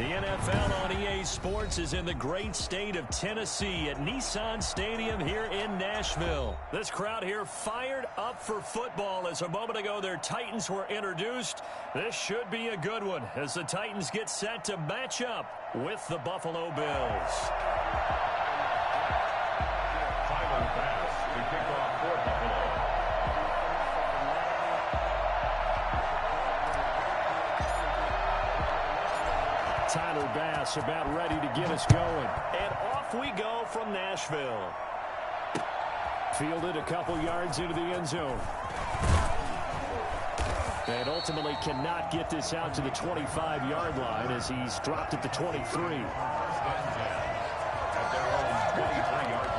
The NFL on EA Sports is in the great state of Tennessee at Nissan Stadium here in Nashville. This crowd here fired up for football as a moment ago their Titans were introduced. This should be a good one as the Titans get set to match up with the Buffalo Bills. Final pass to kick off for Buffalo. Tyler Bass about ready to get us going. And off we go from Nashville. Fielded a couple yards into the end zone. And ultimately cannot get this out to the 25-yard line as he's dropped at the 23. At their own 23-yard line.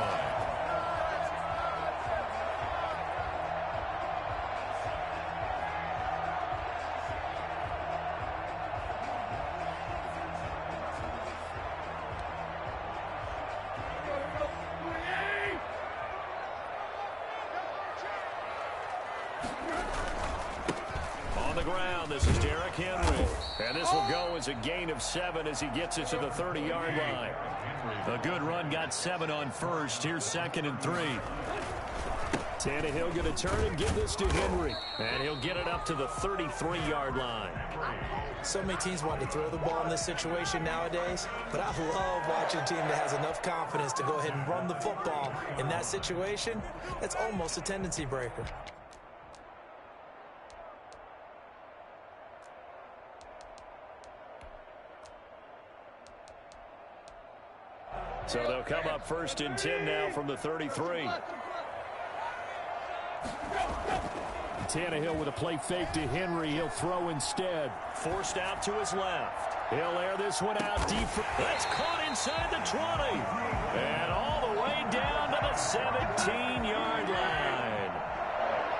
This is Derrick Henry. And this will go as a gain of 7 as he gets it to the 30-yard line. A good run got 7 on first. Here's 2nd and 3. Tannehill going to turn and give this to Henry. And he'll get it up to the 33-yard line. So many teams want to throw the ball in this situation nowadays, but I love watching a team that has enough confidence to go ahead and run the football. In that situation, that's almost a tendency breaker. So they'll come up 1st and 10 now from the 33. Tannehill with a play fake to Henry. He'll throw instead. Forced out to his left. He'll air this one out deep. That's caught inside the 20. And all the way down to the 17-yard line.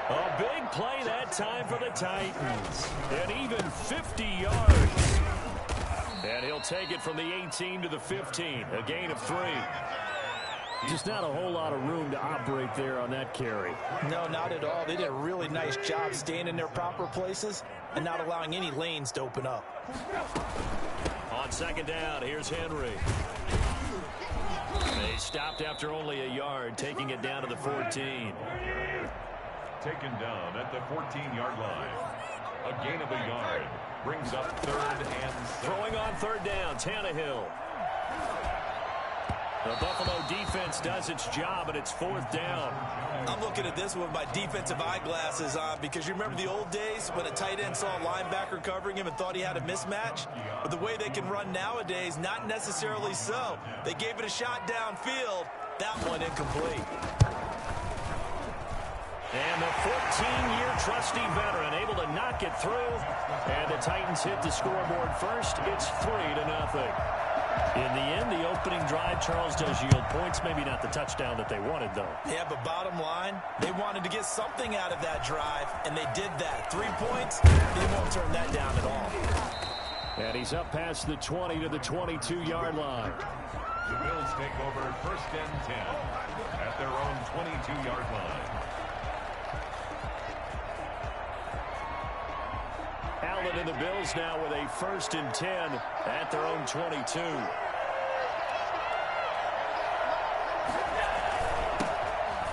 A big play that time for the Titans. And even 50 yards. And he'll take it from the 18 to the 15. A gain of 3. Just not a whole lot of room to operate there on that carry. No, not at all. They did a really nice job staying in their proper places and not allowing any lanes to open up. On 2nd down, here's Henry. They stopped after only a yard, taking it down to the 14. Taken down at the 14-yard line. A gain of a yard. Brings up 3rd and 7. Throwing on 3rd down, Tannehill. The Buffalo defense does its job, and it's 4th down. I'm looking at this with my defensive eyeglasses on because you remember the old days when a tight end saw a linebacker covering him and thought he had a mismatch? But the way they can run nowadays, not necessarily so. They gave it a shot downfield. That one incomplete. And the 14-year trusty veteran able to knock it through. And the Titans hit the scoreboard first. It's 3-0. In the end, the opening drive, Charles, does yield points. Maybe not the touchdown that they wanted, though. Yeah, but bottom line, they wanted to get something out of that drive, and they did that. 3 points, they won't turn that down at all. And he's up past the 20 to the 22-yard line. The Bills take over 1st and 10 at their own 22-yard line. Allen and the Bills now with a 1st and 10 at their own 22.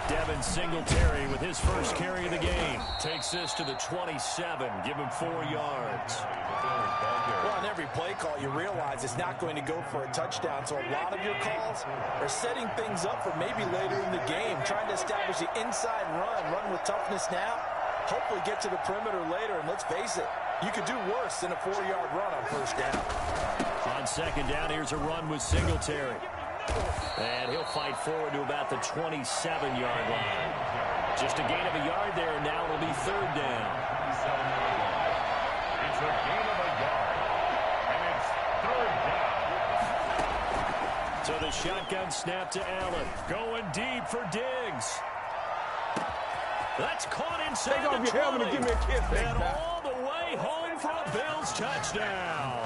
Devin Singletary with his first carry of the game. Takes this to the 27. Give him 4 yards. Well, on every play call, you realize it's not going to go for a touchdown. So a lot of your calls are setting things up for maybe later in the game, trying to establish the inside run with toughness now. Hopefully get to the perimeter later, and let's face it, you could do worse than a 4-yard run on 1st down. On 2nd down, here's a run with Singletary. And he'll fight forward to about the 27-yard line. Just a gain of a yard there, and now it'll be 3rd down. It's a gain of a yard, and it's 3rd down. So the shotgun snap to Allen. Going deep for Diggs. That's caught inside the 20. Give me a kiss, and all the way home for a Bills touchdown.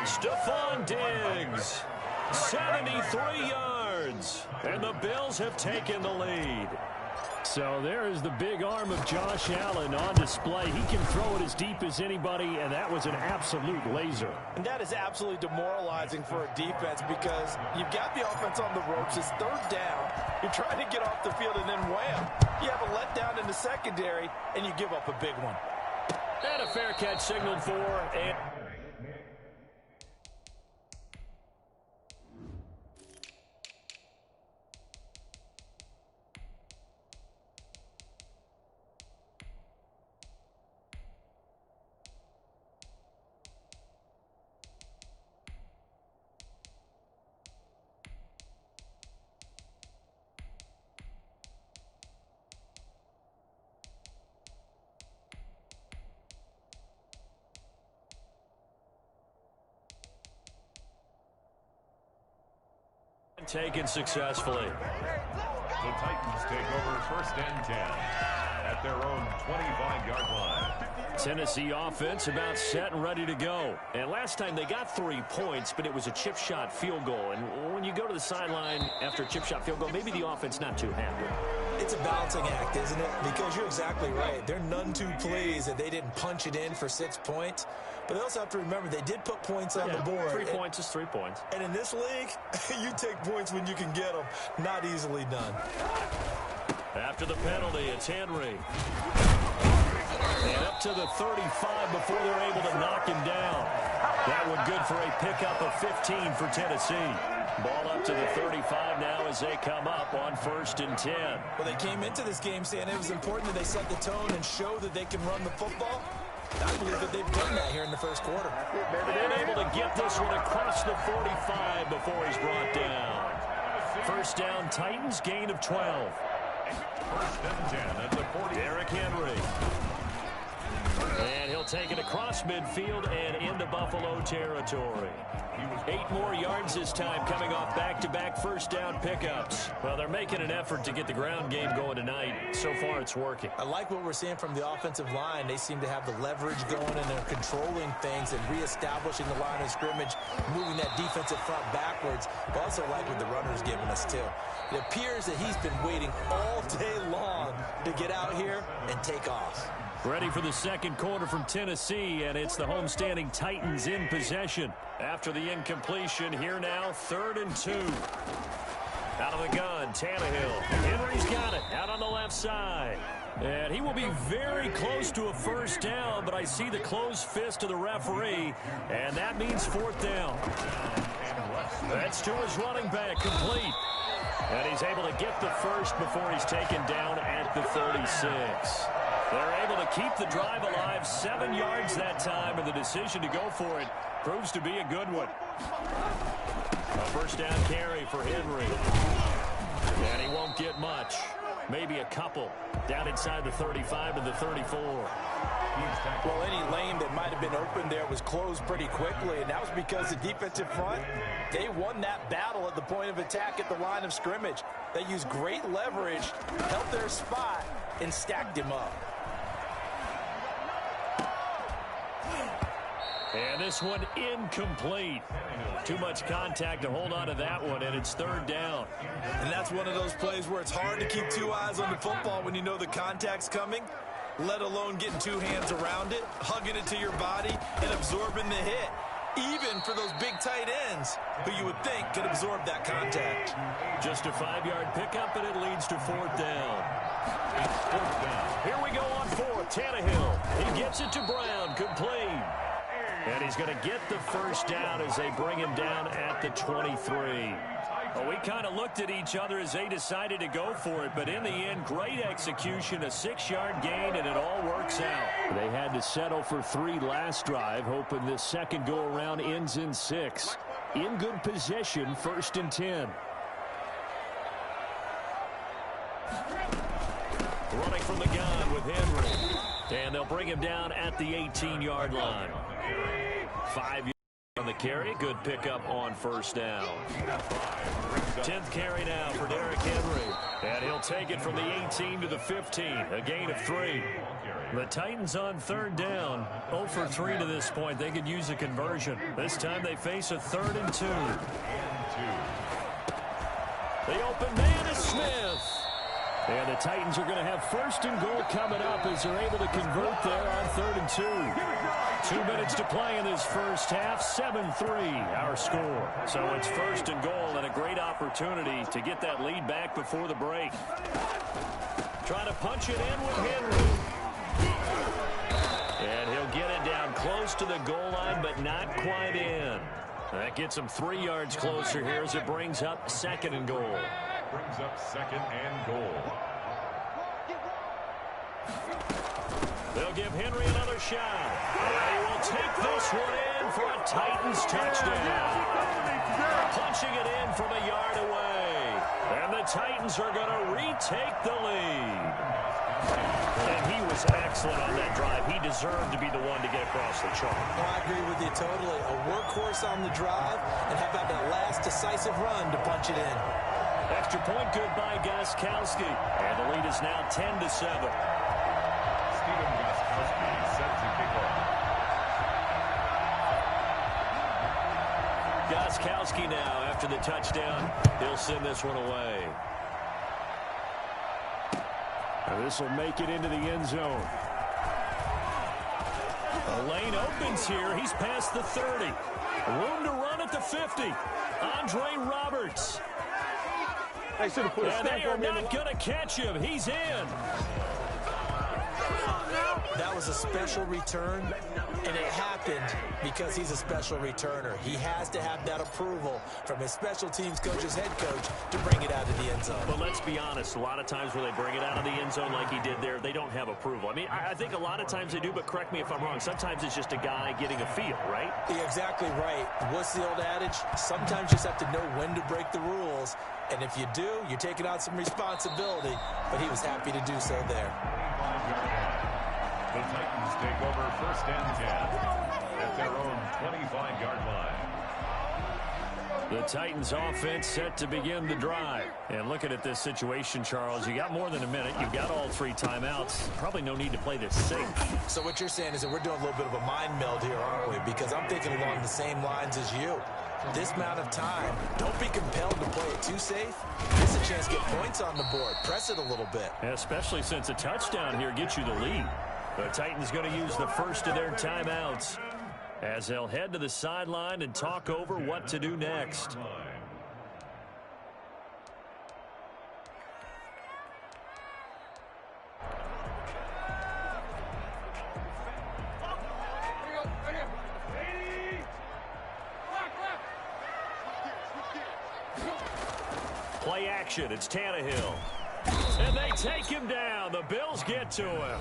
Stephon Diggs, 73 yards. And the Bills have taken the lead. So there is the big arm of Josh Allen on display. He can throw it as deep as anybody, and that was an absolute laser. And that is absolutely demoralizing for a defense because you've got the offense on the ropes. It's third down. You're trying to get off the field, and then wham, you have a letdown in the secondary, and you give up a big one. And a fair catch signaled for, and taken successfully. The Titans take over 1st and 10 at their own 25-yard line. Tennessee offense about set and ready to go. And last time they got 3 points, but it was a chip shot field goal. And when you go to the sideline after a chip shot field goal, maybe the offense not too happy. It's a balancing act, isn't it? Because you're exactly right. They're none too pleased that they didn't punch it in for 6 points. But they also have to remember they did put points on the board. 3 points is 3 points. And in this league, you take points when you can get them. Not easily done. After the penalty, it's Henry. And up to the 35 before they're able to knock him down. That one good for a pickup of 15 for Tennessee. Ball up to the 35 now as they come up on 1st and 10. Well, they came into this game saying it was important that they set the tone and show that they can run the football. I believe that they've done that here in the first quarter. They're able to get this one across the 45 before he's brought down. 1st down, Titans, gain of 12. 1st and 10 at the 40. Derrick Henry. And he'll take it across midfield and into Buffalo territory. 8 more yards this time coming off back-to-back 1st down pickups. Well, they're making an effort to get the ground game going tonight. So far, it's working. I like what we're seeing from the offensive line. They seem to have the leverage going, and they're controlling things and reestablishing the line of scrimmage, moving that defensive front backwards. I also like what the runner's giving us, too. It appears that he's been waiting all day long to get out here and take off. Ready for the second quarter from Tennessee, and it's the homestanding Titans in possession. After the incompletion, here now, 3rd and 2. Out of the gun, Tannehill. Henry's got it, out on the left side. And he will be very close to a 1st down, but I see the closed fist of the referee, and that means 4th down. That's to his running back, complete. And he's able to get the first before he's taken down at the 36. They're able to keep the drive alive, 7 yards that time, and the decision to go for it proves to be a good one. A 1st down carry for Henry. And he won't get much. Maybe a couple. Down inside the 35 and the 34. Well, any lane that might have been open there was closed pretty quickly, and that was because the defensive front, they won that battle at the point of attack at the line of scrimmage. They used great leverage, held their spot, and stacked him up. And this one incomplete. Too much contact to hold on to that one, and it's 3rd down. And that's one of those plays where it's hard to keep 2 eyes on the football when you know the contact's coming, let alone getting 2 hands around it, hugging it to your body, and absorbing the hit. Even for those big tight ends who you would think could absorb that contact. Just a 5-yard pickup, and it leads to 4th down. It's 4th down. Here we go on 4th. Tannehill. He gets it to Brown. Complete. And he's going to get the 1st down as they bring him down at the 23. Well, we kind of looked at each other as they decided to go for it, but in the end, great execution, a 6-yard gain, and it all works out. They had to settle for 3 last drive, hoping this second go-around ends in 6. In good possession, 1st and 10. Running from the gun with Henry. And they'll bring him down at the 18-yard line. 5 yards on the carry. Good pickup on 1st down. 10th carry now for Derrick Henry. And he'll take it from the 18 to the 15. A gain of 3. The Titans on 3rd down. 0 for 3 to this point. They could use a conversion. This time they face a 3rd and 2. The open man is Smith. And the Titans are going to have first and goal coming up as they're able to convert there on 3rd and 2. 2 minutes to play in this first half. 7-3 our score. So it's first and goal and a great opportunity to get that lead back before the break. Trying to punch it in with Henry. And he'll get it down close to the goal line, but not quite in. That gets him 3 yards closer here as it brings up 2nd and goal. Brings up 2nd and goal. They'll give Henry another shot. And he will take this one in for a Titans touchdown. Punching it in from a yard away. And the Titans are going to retake the lead. And he was excellent on that drive. He deserved to be the one to get across the chalk. Well, I agree with you totally. A workhorse on the drive, and how about that last decisive run to punch it in? Extra point good by Gostkowski. And the lead is now 10-7. Steven Gostkowski set to kick off. Gostkowski now, after the touchdown, he'll send this one away. And this will make it into the end zone. The lane opens here. He's past the 30. Room to run at the 50. Andre Roberts. And they are not going to catch him. He's in. That was a special return, and it happened because he's a special returner. He has to have that approval from his special teams coach's head coach to bring it out of the end zone. But let's be honest, a lot of times when they bring it out of the end zone like he did there, they don't have approval. I mean, I think a lot of times they do, but correct me if I'm wrong. Sometimes it's just a guy getting a feel, right? You're exactly right. What's the old adage? Sometimes you just have to know when to break the rules. And if you do, you're taking on some responsibility. But he was happy to do so there. The Titans take over 1st and 10 at their own 25-yard line. The Titans offense set to begin the drive. And looking at this situation, Charles, you got more than a minute. You've got all 3 timeouts. Probably no need to play this safe. So what you're saying is that we're doing a little bit of a mind meld here, aren't we? Because I'm thinking along the same lines as you. This amount of time, don't be compelled to play it too safe. There's a chance to get points on the board. Press it a little bit. Especially since a touchdown here gets you the lead. The Titans going to use the first of their timeouts as they'll head to the sideline and talk over what to do next. Play action. It's Tannehill. And they take him down. The Bills get to him.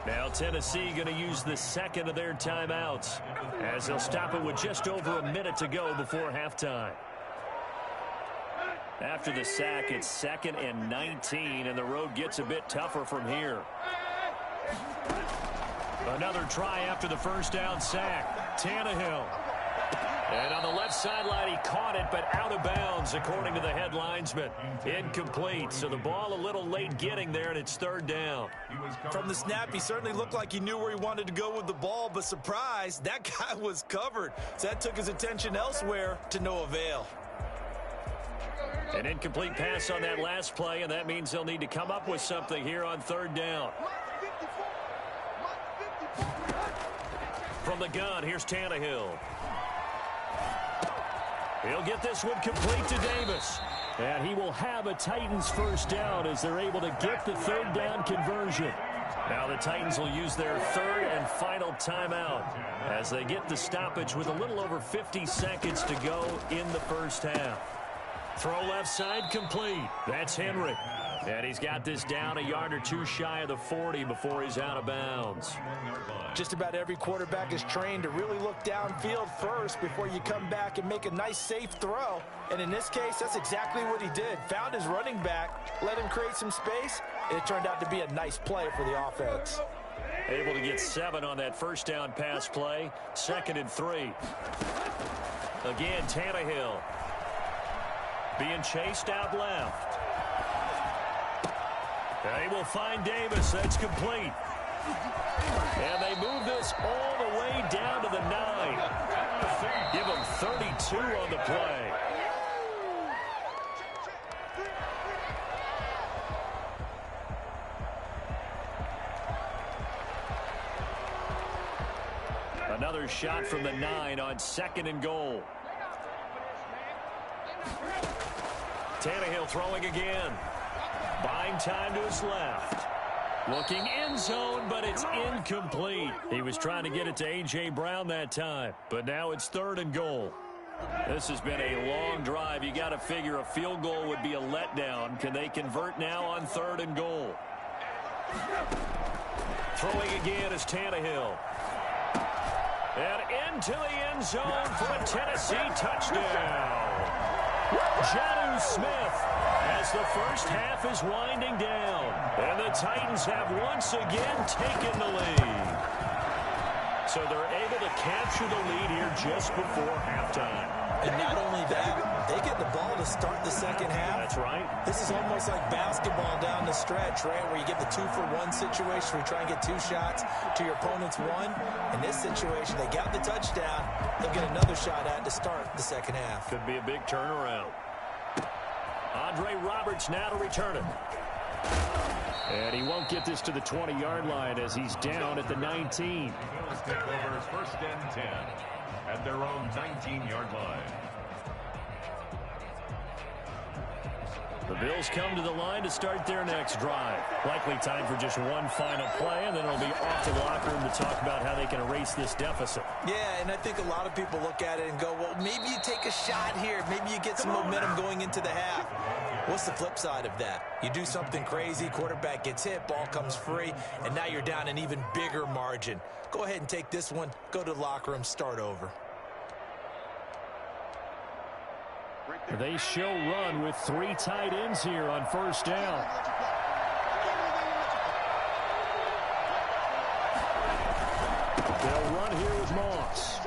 Now Tennessee going to use the second of their timeouts as they'll stop it with just over a minute to go before halftime. After the sack, it's 2nd and 19, and the road gets a bit tougher from here. Another try after the first down sack. Tannehill. And on the left sideline, he caught it, but out of bounds, according to the head linesman. Incomplete, so the ball a little late getting there, and it's 3rd down. From the snap, he certainly looked like he knew where he wanted to go with the ball, but surprise, that guy was covered. So that took his attention elsewhere to no avail. An incomplete pass on that last play, and that means they'll need to come up with something here on 3rd down. From the gun, here's Tannehill. He'll get this one complete to Davis. And he will have a Titans first down as they're able to get the 3rd down conversion. Now the Titans will use their 3rd and final timeout as they get the stoppage with a little over 50 seconds to go in the first half. Throw left side complete. That's Henry. And he's got this down a yard or 2 shy of the 40 before he's out of bounds. Just about every quarterback is trained to really look downfield first before you come back and make a nice, safe throw. And in this case, that's exactly what he did. Found his running back, let him create some space, and it turned out to be a nice play for the offense. Able to get 7 on that first down pass play. 2nd and 3. Again, Tannehill. Being chased out left. They will find Davis. That's complete. And they move this all the way down to the 9. Give them 32 on the play. Another shot from the 9 on 2nd and goal. Tannehill throwing again. Buying time to his left. Looking end zone, but it's incomplete. He was trying to get it to A.J. Brown that time, but now it's 3rd and goal. This has been a long drive. You got to figure a field goal would be a letdown. Can they convert now on 3rd and goal? Throwing again is Tannehill. And into the end zone for a Tennessee touchdown. Jonnu Smith as the first half is winding down. And the Titans have once again taken the lead. So they're able to capture the lead here just before halftime. And not only that, they get the ball to start the second half. That's right. This is almost like basketball down the stretch, right, where you get the 2-for-1 situation where you try and get 2 shots to your opponent's 1. In this situation, they got the touchdown. They'll get another shot at to start the second half. Could be a big turnaround. Andre Roberts now to return it. And he won't get this to the 20-yard line as he's down at the 19. Bills take over 1st and 10 at their own 19-yard line. The Bills come to the line to start their next drive. Likely time for just one final play, and then it'll be off to the locker room to talk about how they can erase this deficit. Yeah, and I think a lot of people look at it and go, well, maybe you take a shot here. Maybe you get some momentum going into the half. What's the flip side of that? You do something crazy, quarterback gets hit, ball comes free, and now you're down an even bigger margin. Go ahead and take this one, go to the locker room, start over. They show run with 3 tight ends here on 1st down. They'll run here with Moss.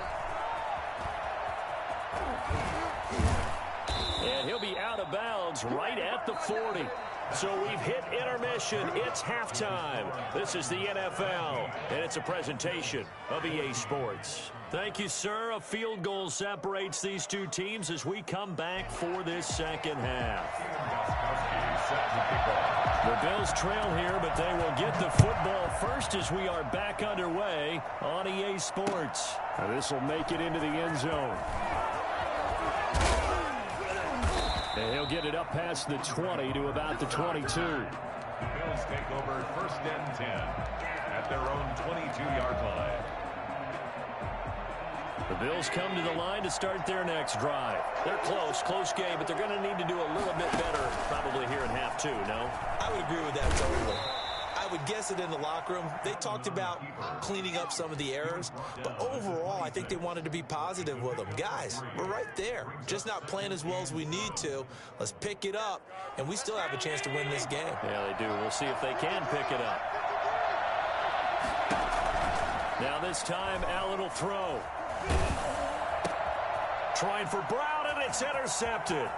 And he'll be out of bounds right at the 40. So we've hit intermission. It's halftime. This is the NFL, and it's a presentation of EA Sports. Thank you, sir. A field goal separates these two teams as we come back for this second half. The Bills trail here, but they will get the football first as we are back underway on EA Sports. This will make it into the end zone. And he'll get it up past the 20 to about the 22. The Bills take over 1st and 10 at their own 22-yard line. The Bills come to the line to start their next drive. They're close game, but they're going to need to do a little bit better probably here in half 2, no? I would agree with that totally. I would guess it in the locker room. They talked about cleaning up some of the errors, but overall, I think they wanted to be positive with them. Guys, we're right there. Just not playing as well as we need to. Let's pick it up, and we still have a chance to win this game. Yeah, they do. We'll see if they can pick it up. Now this time, Allen will throw. Trying for Brown, and it's intercepted.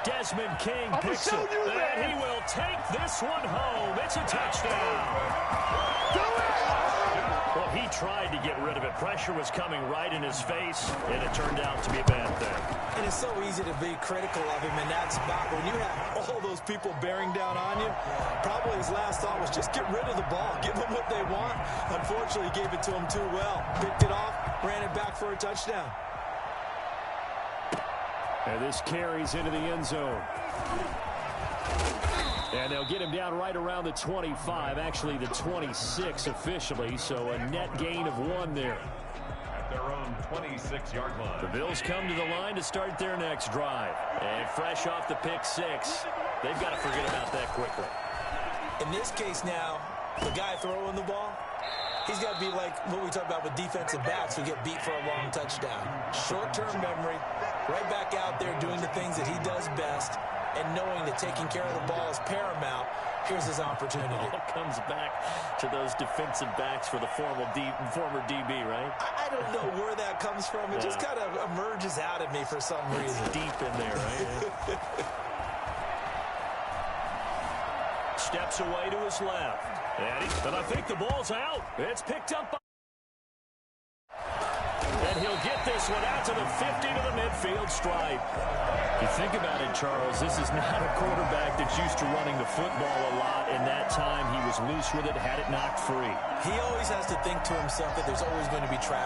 Desmond King picks it, and he will take this one home. It's a touchdown. Well, he tried to get rid of it. Pressure was coming right in his face, and it turned out to be a bad thing. And it's so easy to be critical of him in that spot. When you have all those people bearing down on you, probably his last thought was just get rid of the ball. Give them what they want. Unfortunately, he gave it to them too well. Picked it off, ran it back for a touchdown. And this carries into the end zone. And they'll get him down right around the 25, actually the 26 officially, so a net gain of 1 there. At their own 26-yard line. The Bills come to the line to start their next drive. And fresh off the pick 6, they've got to forget about that quickly. In this case now, the guy throwing the ball, he's got to be like what we talk about with defensive backs who get beat for a long touchdown. Short-term memory, right back out there doing the things that he does best, and knowing that taking care of the ball is paramount. Here's his opportunity. It all comes back to those defensive backs for the former DB, right? I don't know where that comes from. It just kind of emerges out of me for some reason. It's deep in there, right? Steps away to his left. And I think the ball's out. It's picked up by... And he'll get this one out to the 50 to the midfield stripe. If you think about it, Charles, this is not a quarterback that's used to running the football a lot. In that time, he was loose with it, had it knocked free. He always has to think to himself that there's always going to be traffic.